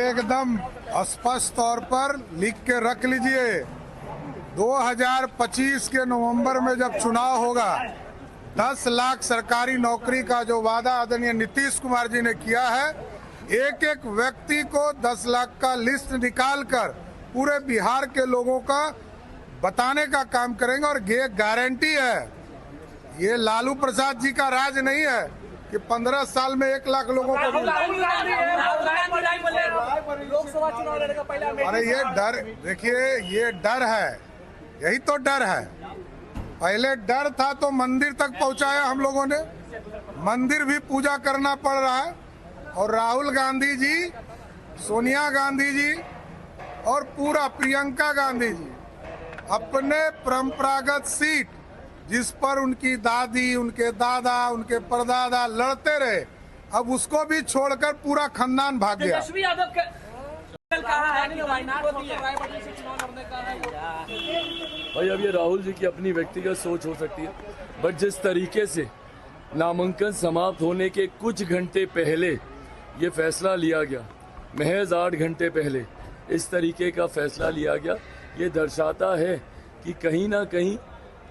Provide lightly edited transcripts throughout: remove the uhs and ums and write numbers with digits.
एकदम स्पष्ट तौर पर लिख के रख लीजिए, 2025 के नवंबर में जब चुनाव होगा, 10 लाख सरकारी नौकरी का जो वादा आदरणीय नीतीश कुमार जी ने किया है, एक एक व्यक्ति को 10 लाख का लिस्ट निकालकर पूरे बिहार के लोगों का बताने का काम करेंगे। और ये गारंटी है, ये लालू प्रसाद जी का राज नहीं है कि 15 साल में 1 लाख लोगों को। लोकसभा चुनाव लड़ेगा पहला। अरे ये डर, देखिए ये डर है, यही तो डर है। पहले डर था तो मंदिर तक पहुंचाया हम लोगों ने, मंदिर भी पूजा करना पड़ रहा है। और राहुल गांधी जी, सोनिया गांधी जी और पूरा प्रियंका गांधी जी अपने परंपरागत सीट जिस पर उनकी दादी, उनके दादा, उनके परदादा लड़ते रहे, अब उसको भी छोड़कर पूरा खानदान भाग गया। भाई अब ये राहुल जी की अपनी व्यक्तिगत सोच हो सकती है, बट जिस तरीके से नामांकन समाप्त होने के कुछ घंटे पहले ये फैसला लिया गया, महज 8 घंटे पहले इस तरीके का फैसला लिया गया, ये दर्शाता है कि कहीं ना कहीं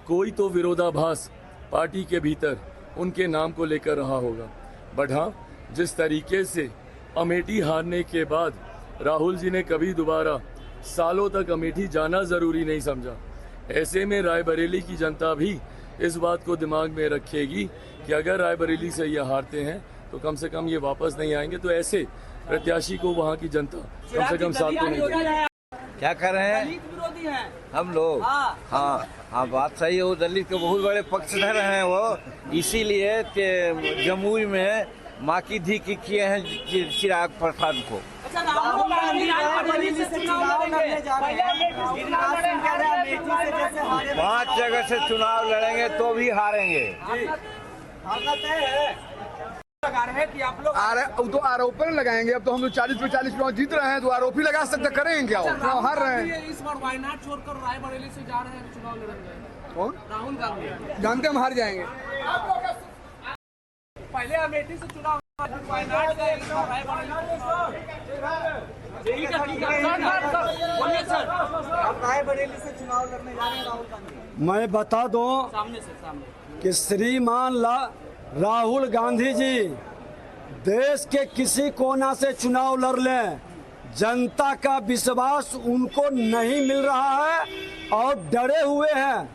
कोई तो विरोधाभास पार्टी के भीतर उनके नाम को लेकर रहा होगा। बट हाँ, जिस तरीके से अमेठी हारने के बाद राहुल जी ने कभी दोबारा सालों तक अमेठी जाना ज़रूरी नहीं समझा, ऐसे में रायबरेली की जनता भी इस बात को दिमाग में रखेगी कि अगर रायबरेली से ये हारते हैं तो कम से कम ये वापस नहीं आएंगे, तो ऐसे प्रत्याशी को वहाँ की जनता कम से कम साथ तो नहीं देगी। क्या कर रहे हैं दलित विरोधी हैं हम लोग? हाँ, बात सही है। वो दलित के बहुत बड़े पक्षधर हैं वो, इसीलिए जमुई में माँ की धी की किए हैं चिराग प्रसाद को। अच्छा, राहुल गांधी रायबरेली से चुनाव लड़ने जा रहे हैं। 5 जगह से चुनाव लड़ेंगे तो भी हारेंगे। लगा रहे हैं कि आप लोग तो आरोपण लगाएंगे। अब तो हम लोग 40 पे 40 चुनाव जीत रहे हैं, तो आरोपी लगा सकते, करेंगे क्या? चुनाव हार रहे हैं। इस बार वायनाड छोड़कर रायबरेली से जा रहे हैं चुनाव लड़ेंगे। कौन? राहुल गांधी जानते हम हार जाएंगे। पहले अमेठी से चुनाव, वायनाड गए, इस बार रायबरेली। रायबरेली से चुनाव लड़ने जा रहे हैं राहुल गांधी। मैं बता दूं सामने से कि श्रीमान राहुल गांधी जी देश के किसी कोना से चुनाव लड़ लें, जनता का विश्वास उनको नहीं मिल रहा है और डरे हुए हैं।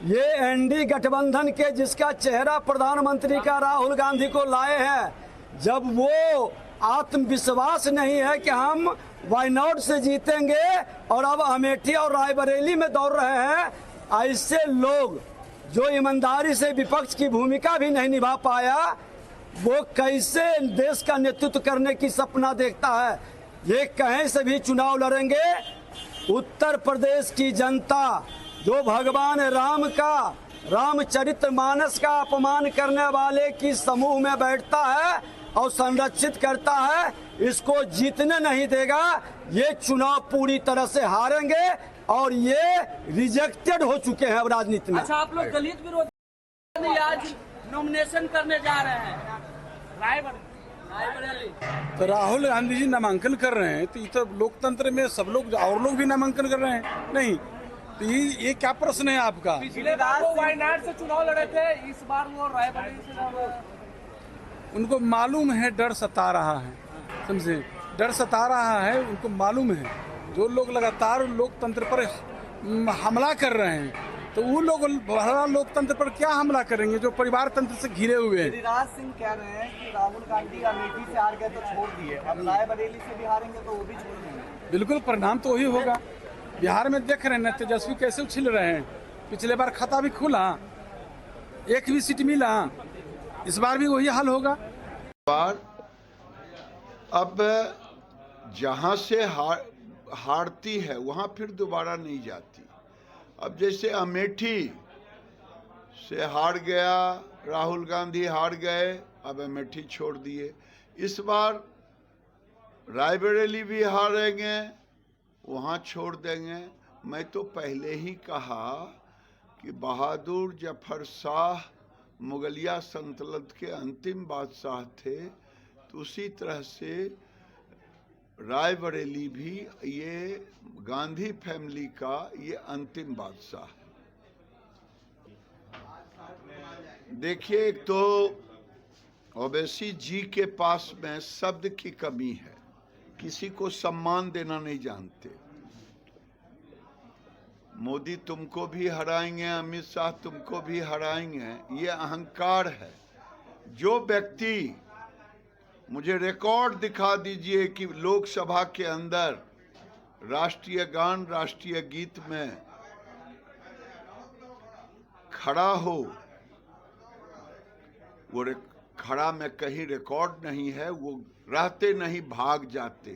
ये एनडी गठबंधन के जिसका चेहरा प्रधानमंत्री का राहुल गांधी को लाए हैं, जब वो आत्मविश्वास नहीं है कि हम वायनाड से जीतेंगे और अब अमेठी और रायबरेली में दौड़ रहे हैं, ऐसे लोग जो ईमानदारी से विपक्ष की भूमिका भी नहीं निभा पाया, वो कैसे देश का नेतृत्व करने की सपना देखता है? ये कहीं से भी चुनाव लड़ेंगे। उत्तर प्रदेश की जनता जो भगवान राम का, रामचरितमानस का अपमान करने वाले की समूह में बैठता है और संरक्षित करता है, इसको जीतने नहीं देगा। ये चुनाव पूरी तरह से हारेंगे और ये रिजेक्टेड हो चुके हैं अब राजनीति में। अच्छा, आप लोग दलित विरोधी आज नॉमिनेशन करने जा रहे हैं रायबरेली। तो राहुल गांधी जी नामांकन कर रहे हैं, तो ये तो लोकतंत्र में सब लोग और लोग भी नामांकन कर रहे हैं। नहीं तो ये क्या प्रश्न है आपका? पिछले बार वो वायनाड से चुनाव लड़े थे, इस बार वो रायबरेली से लड़ रहे हैं। उनको मालूम है डर सता रहा है, समझे? डर सता रहा है, उनको मालूम है। जो लोग लगातार लोकतंत्र पर हमला कर रहे हैं, तो वो लोग लोकतंत्र पर क्या हमला करेंगे जो परिवार तंत्र से घिरे हुए हैं? गिरिराज सिंह कह रहे हैं कि राहुल गांधी अमेठी से हार गए तो छोड़ दिए, अब रायबरेली से भी हारेंगे तो वो भी छोड़ देंगे। बिल्कुल, परिणाम तो वही होगा। बिहार में देख रहे हैं तेजस्वी कैसे उछल रहे हैं। पिछले बार खाता भी खुला, एक भी सीट मिला, इस बार भी वही हाल होगा। अब जहां से हारती है वहां फिर दोबारा नहीं जाती। अब जैसे अमेठी से हार गया, राहुल गांधी हार गए, अब अमेठी छोड़ दिए। इस बार रायबरेली भी हारेंगे, वहाँ छोड़ देंगे। मैं तो पहले ही कहा कि बहादुर जफर शाह मुगलिया सल्तनत के अंतिम बादशाह थे, तो उसी तरह से रायबरेली भी ये गांधी फैमिली का ये अंतिम बादशाह है। देखिए, एक तो ओवैसी जी के पास में शब्द की कमी है, किसी को सम्मान देना नहीं जानते। मोदी तुमको भी हराएंगे, अमित शाह तुमको भी हराएंगे, ये अहंकार है। जो व्यक्ति, मुझे रिकॉर्ड दिखा दीजिए कि लोकसभा के अंदर राष्ट्रीय गान, राष्ट्रीय गीत में खड़ा हो, वो खड़ा में कहीं रिकॉर्ड नहीं है, वो रहते नहीं भाग जाते।